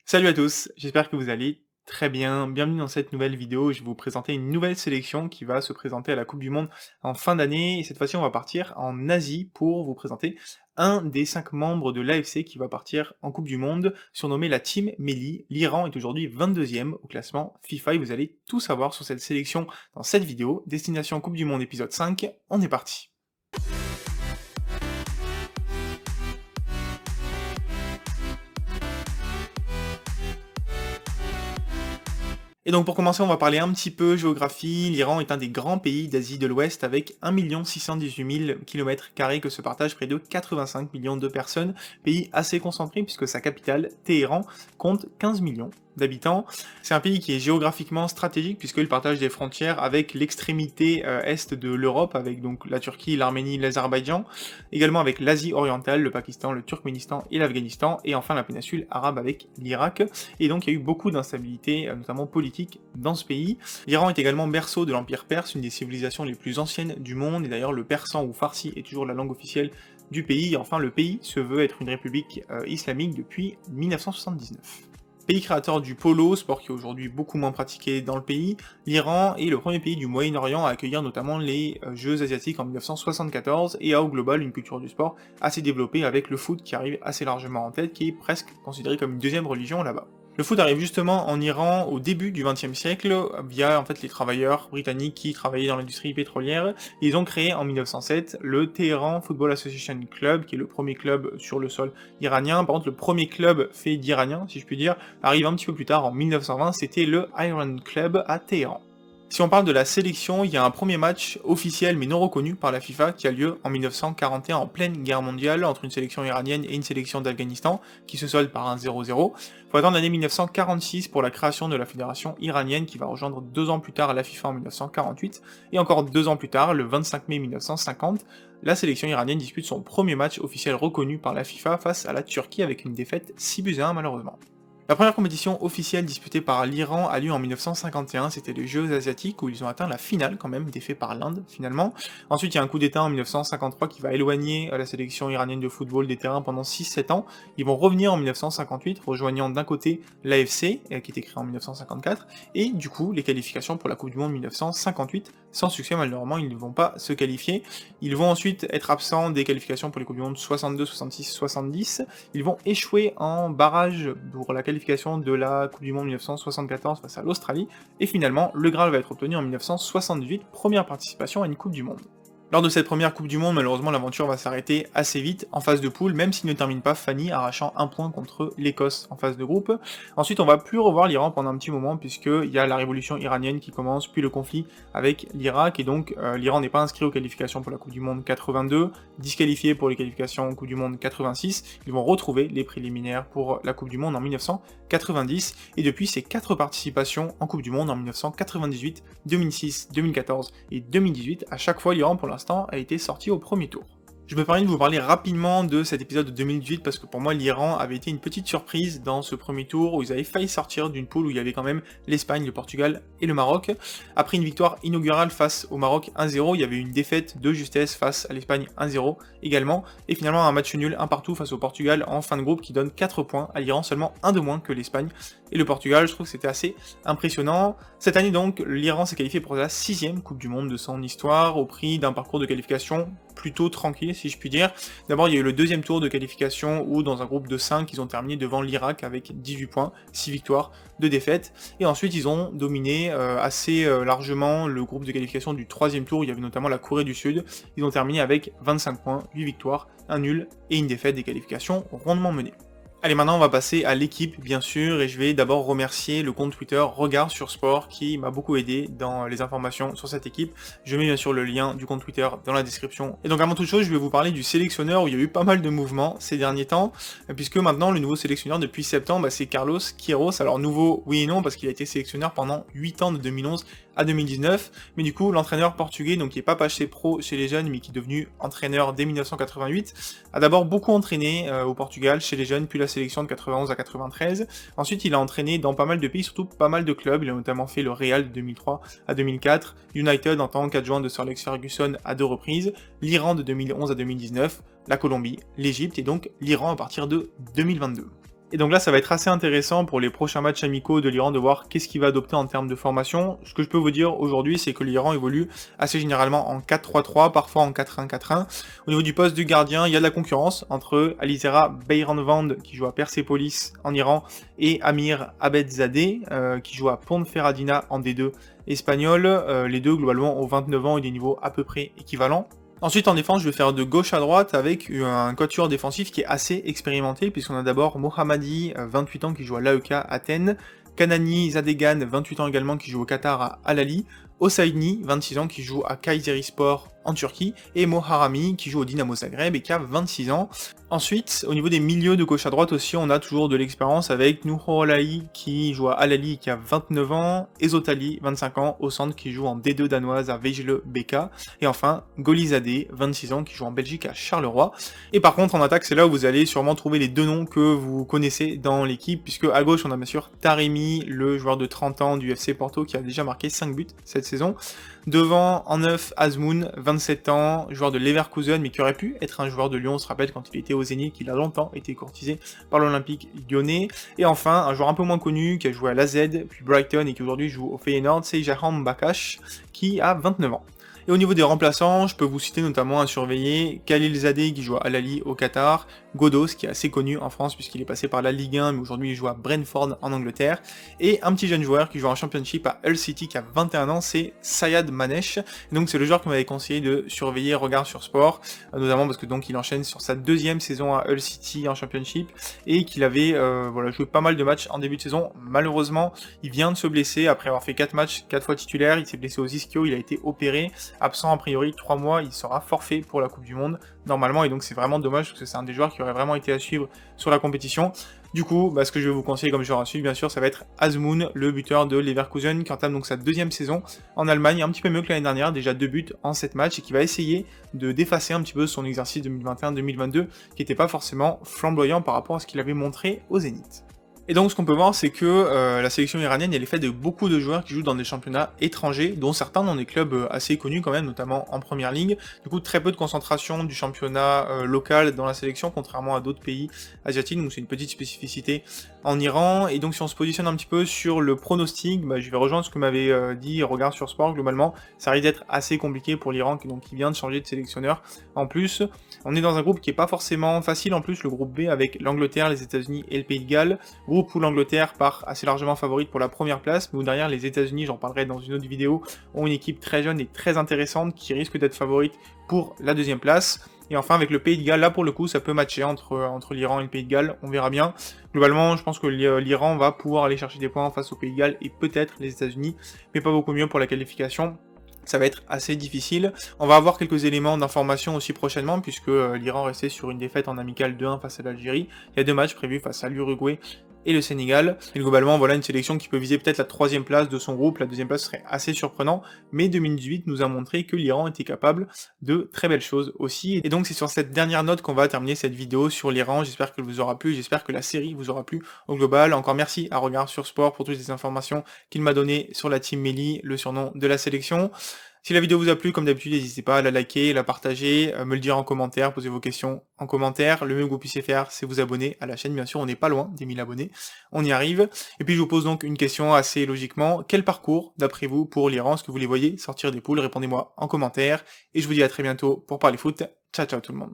Salut à tous, j'espère que vous allez très bien. Bienvenue dans cette nouvelle vidéo. Je vais vous présenter une nouvelle sélection qui va se présenter à la Coupe du Monde en fin d'année. Et cette fois-ci, on va partir en Asie pour vous présenter un des 5 membres de l'AFC qui va partir en Coupe du Monde, surnommé la Team Melli. L'Iran est aujourd'hui 22e au classement FIFA et vous allez tout savoir sur cette sélection dans cette vidéo. Destination Coupe du Monde épisode 5, on est parti. Et donc pour commencer, on va parler un petit peu géographie. L'Iran est un des grands pays d'Asie de l'Ouest avec 1 618 000 km² que se partagent près de 85 millions de personnes. Pays assez concentré puisque sa capitale, Téhéran, compte 15 millions d'habitants. C'est un pays qui est géographiquement stratégique puisqu'il partage des frontières avec l'extrémité est de l'Europe, avec donc la Turquie, l'Arménie, l'Azerbaïdjan, également avec l'Asie orientale, le Pakistan, le Turkménistan et l'Afghanistan, et enfin la péninsule arabe avec l'Irak. Et donc il y a eu beaucoup d'instabilité, notamment politique, dans ce pays. L'Iran est également berceau de l'Empire perse, une des civilisations les plus anciennes du monde, et d'ailleurs le persan ou farsi est toujours la langue officielle du pays, et enfin le pays se veut être une république islamique depuis 1979. Pays créateur du polo, sport qui est aujourd'hui beaucoup moins pratiqué dans le pays, l'Iran est le premier pays du Moyen-Orient à accueillir notamment les Jeux asiatiques en 1974 et a au global une culture du sport assez développée avec le foot qui arrive assez largement en tête, qui est presque considéré comme une deuxième religion là-bas. Le foot arrive justement en Iran au début du XXe siècle via en fait les travailleurs britanniques qui travaillaient dans l'industrie pétrolière. Ils ont créé en 1907 le Téhéran Football Association Club, qui est le premier club sur le sol iranien. Par contre, le premier club fait d'Iraniens, si je puis dire, arrive un petit peu plus tard, en 1920, c'était le Iran Club à Téhéran. Si on parle de la sélection, il y a un premier match officiel mais non reconnu par la FIFA qui a lieu en 1941 en pleine guerre mondiale entre une sélection iranienne et une sélection d'Afghanistan qui se solde par un 0-0. Faut attendre l'année 1946 pour la création de la fédération iranienne qui va rejoindre 2 ans plus tard la FIFA en 1948 et encore 2 ans plus tard, le 25 mai 1950, la sélection iranienne dispute son premier match officiel reconnu par la FIFA face à la Turquie avec une défaite 6-1 malheureusement. La première compétition officielle disputée par l'Iran a lieu en 1951, c'était les Jeux Asiatiques où ils ont atteint la finale quand même, défait par l'Inde finalement. Ensuite il y a un coup d'état en 1953 qui va éloigner la sélection iranienne de football des terrains pendant 6-7 ans. Ils vont revenir en 1958, rejoignant d'un côté l'AFC, qui était créé en 1954, et du coup les qualifications pour la Coupe du Monde 1958, sans succès malheureusement, ils ne vont pas se qualifier. Ils vont ensuite être absents des qualifications pour les Coupes du Monde 62, 66, 70, ils vont échouer en barrage pour la qualification de la Coupe du Monde 1974 face à l'Australie, et finalement, le Graal va être obtenu en 1978, première participation à une Coupe du Monde. Lors de cette première Coupe du Monde, malheureusement l'aventure va s'arrêter assez vite en phase de poule, même s'il ne termine pas Fanny arrachant un point contre l'Écosse en phase de groupe. Ensuite on va plus revoir l'Iran pendant un petit moment puisqu'il y a la révolution iranienne qui commence, puis le conflit avec l'Irak, et donc l'Iran n'est pas inscrit aux qualifications pour la Coupe du Monde 82, disqualifié pour les qualifications Coupe du Monde 86, ils vont retrouver les préliminaires pour la Coupe du Monde en 1990, et depuis ces 4 participations en Coupe du Monde en 1998, 2006, 2014 et 2018, à chaque fois l'Iran pour l'instant a été sorti au premier tour. Je me permets de vous parler rapidement de cet épisode de 2018 parce que pour moi l'Iran avait été une petite surprise dans ce premier tour où ils avaient failli sortir d'une poule où il y avait quand même l'Espagne, le Portugal et le Maroc. Après une victoire inaugurale face au Maroc 1-0, il y avait une défaite de justesse face à l'Espagne 1-0 également, et finalement un match nul 1 partout face au Portugal en fin de groupe qui donne 4 points à l'Iran, seulement 1 de moins que l'Espagne et le Portugal. Je trouve que c'était assez impressionnant. Cette année donc, l'Iran s'est qualifié pour la 6e Coupe du Monde de son histoire au prix d'un parcours de qualification plutôt tranquille si je puis dire. D'abord il y a eu le deuxième tour de qualification où dans un groupe de 5 ils ont terminé devant l'Irak avec 18 points, 6 victoires, 2 défaites, et ensuite ils ont dominé assez largement le groupe de qualification du troisième tour, il y avait notamment la Corée du Sud, ils ont terminé avec 25 points, 8 victoires, un nul et une défaite, des qualifications rondement menées. Allez, maintenant on va passer à l'équipe bien sûr, et je vais d'abord remercier le compte Twitter Regard sur Sport qui m'a beaucoup aidé dans les informations sur cette équipe. Je mets bien sûr le lien du compte Twitter dans la description. Et donc avant toute chose, je vais vous parler du sélectionneur où il y a eu pas mal de mouvements ces derniers temps, puisque maintenant le nouveau sélectionneur depuis septembre, c'est Carlos Queiroz. Alors nouveau oui et non, parce qu'il a été sélectionneur pendant 8 ans de 2011 à 2019, mais du coup l'entraîneur portugais, donc qui est pas passé pro chez les jeunes mais qui est devenu entraîneur dès 1988, a d'abord beaucoup entraîné au Portugal chez les jeunes, puis la sélection de 91 à 93, ensuite il a entraîné dans pas mal de pays, surtout pas mal de clubs, il a notamment fait le Real de 2003 à 2004, United en tant qu'adjoint de Sir Alex Ferguson à 2 reprises, l'Iran de 2011 à 2019, la Colombie, l'Égypte et donc l'Iran à partir de 2022. Et donc là, ça va être assez intéressant pour les prochains matchs amicaux de l'Iran de voir qu'est-ce qu'il va adopter en termes de formation. Ce que je peux vous dire aujourd'hui, c'est que l'Iran évolue assez généralement en 4-3-3, parfois en 4-1-4-1. Au niveau du poste du gardien, il y a de la concurrence entre Alizera Beyranvand, qui joue à Persepolis en Iran, et Amir Abedzadeh, qui joue à Ponferradina en D2 espagnol. Les deux, globalement, ont 29 ans et des niveaux à peu près équivalents. Ensuite, en défense, je vais faire de gauche à droite avec un quatuor défensif qui est assez expérimenté, puisqu'on a d'abord Mohammadi, 28 ans, qui joue à l'AEK Athènes, Kanani Zadegan, 28 ans également, qui joue au Qatar à Al Ahly, Osaini, 26 ans, qui joue à Kayserispor en Turquie, et Moharami, qui joue au Dynamo Zagreb et qui a 26 ans. Ensuite, au niveau des milieux de gauche à droite aussi, on a toujours de l'expérience avec Nuholaï, qui joue à Al Ahly, qui a 29 ans, Ezotali, 25 ans, au centre, qui joue en D2 danoise à Vejle BK, et enfin, Golizadeh, 26 ans, qui joue en Belgique à Charleroi. Et par contre, en attaque, c'est là où vous allez sûrement trouver les deux noms que vous connaissez dans l'équipe, puisque à gauche, on a bien sûr Taremi, le joueur de 30 ans du FC Porto, qui a déjà marqué 5 buts cette saison. Devant, en 9, Azmoun, 27 ans, joueur de Leverkusen, mais qui aurait pu être un joueur de Lyon, on se rappelle quand il était au Zénith, qu'il a longtemps été courtisé par l'Olympique lyonnais. Et enfin, un joueur un peu moins connu, qui a joué à l'AZ, puis Brighton, et qui aujourd'hui joue au Feyenoord, c'est Jahan Bakash, qui a 29 ans. Et au niveau des remplaçants, je peux vous citer notamment à surveiller Khalilzadeh qui joue à Al Ahly au Qatar, Godos qui est assez connu en France puisqu'il est passé par la Ligue 1 mais aujourd'hui il joue à Brentford en Angleterre, et un petit jeune joueur qui joue en Championship à Hull City qui a 21 ans, c'est Sayad Manesh. Et donc c'est le joueur qui m'avait conseillé de surveiller Regard sur Sport, notamment parce que donc il enchaîne sur sa deuxième saison à Hull City en Championship et qu'il avait joué pas mal de matchs en début de saison. Malheureusement, il vient de se blesser après avoir fait 4 matchs, 4 fois titulaire, il s'est blessé aux ischio, il a été opéré. Absent a priori 3 mois, il sera forfait pour la Coupe du Monde normalement, et donc c'est vraiment dommage parce que c'est un des joueurs qui aurait vraiment été à suivre sur la compétition. Du coup, ce que je vais vous conseiller comme joueur à suivre, bien sûr, ça va être Azmoun, le buteur de Leverkusen, qui entame donc sa deuxième saison en Allemagne, un petit peu mieux que l'année dernière, déjà 2 buts en 7 matchs, et qui va essayer de défacer un petit peu son exercice 2021-2022, qui n'était pas forcément flamboyant par rapport à ce qu'il avait montré au Zénith. Et donc ce qu'on peut voir, c'est que la sélection iranienne, elle est faite de beaucoup de joueurs qui jouent dans des championnats étrangers, dont certains dans des clubs assez connus quand même, notamment en première ligue. Du coup, très peu de concentration du championnat local dans la sélection, contrairement à d'autres pays asiatiques, donc c'est une petite spécificité en Iran. Et donc si on se positionne un petit peu sur le pronostic, je vais rejoindre ce que m'avait dit Regard sur Sport. Globalement, ça risque d'être assez compliqué pour l'Iran, qui vient de changer de sélectionneur. En plus, on est dans un groupe qui est pas forcément facile, en plus le groupe B avec l'Angleterre, les États-Unis et le Pays de Galles. Groupe où l'Angleterre part assez largement favorite pour la première place, mais où derrière les États-Unis, j'en parlerai dans une autre vidéo, ont une équipe très jeune et très intéressante qui risque d'être favorite pour la deuxième place. Et enfin avec le Pays de Galles, là pour le coup ça peut matcher entre l'Iran et le Pays de Galles, on verra bien. Globalement je pense que l'Iran va pouvoir aller chercher des points face au Pays de Galles et peut-être les États-Unis, mais pas beaucoup mieux pour la qualification. Ça va être assez difficile. On va avoir quelques éléments d'information aussi prochainement, puisque l'Iran restait sur une défaite en amical 2-1 face à l'Algérie. Il y a 2 matchs prévus face à l'Uruguay et le Sénégal. Et globalement, voilà une sélection qui peut viser peut-être la 3e place de son groupe. La 2e place serait assez surprenant, mais 2018 nous a montré que l'Iran était capable de très belles choses aussi. Et donc c'est sur cette dernière note qu'on va terminer cette vidéo sur l'Iran. J'espère qu'elle vous aura plu, j'espère que la série vous aura plu au global. Encore merci à Regard sur Sport pour toutes les informations qu'il m'a données sur la Team Melli, le surnom de la sélection. Si la vidéo vous a plu, comme d'habitude, n'hésitez pas à la liker, la partager, me le dire en commentaire, poser vos questions en commentaire. Le mieux que vous puissiez faire, c'est vous abonner à la chaîne, bien sûr, on n'est pas loin des 1000 abonnés, on y arrive. Et puis je vous pose donc une question assez logiquement, quel parcours, d'après vous, pour l'Iran, est-ce que vous les voyez sortir des poules? Répondez-moi en commentaire, et je vous dis à très bientôt pour parler foot. Ciao ciao tout le monde.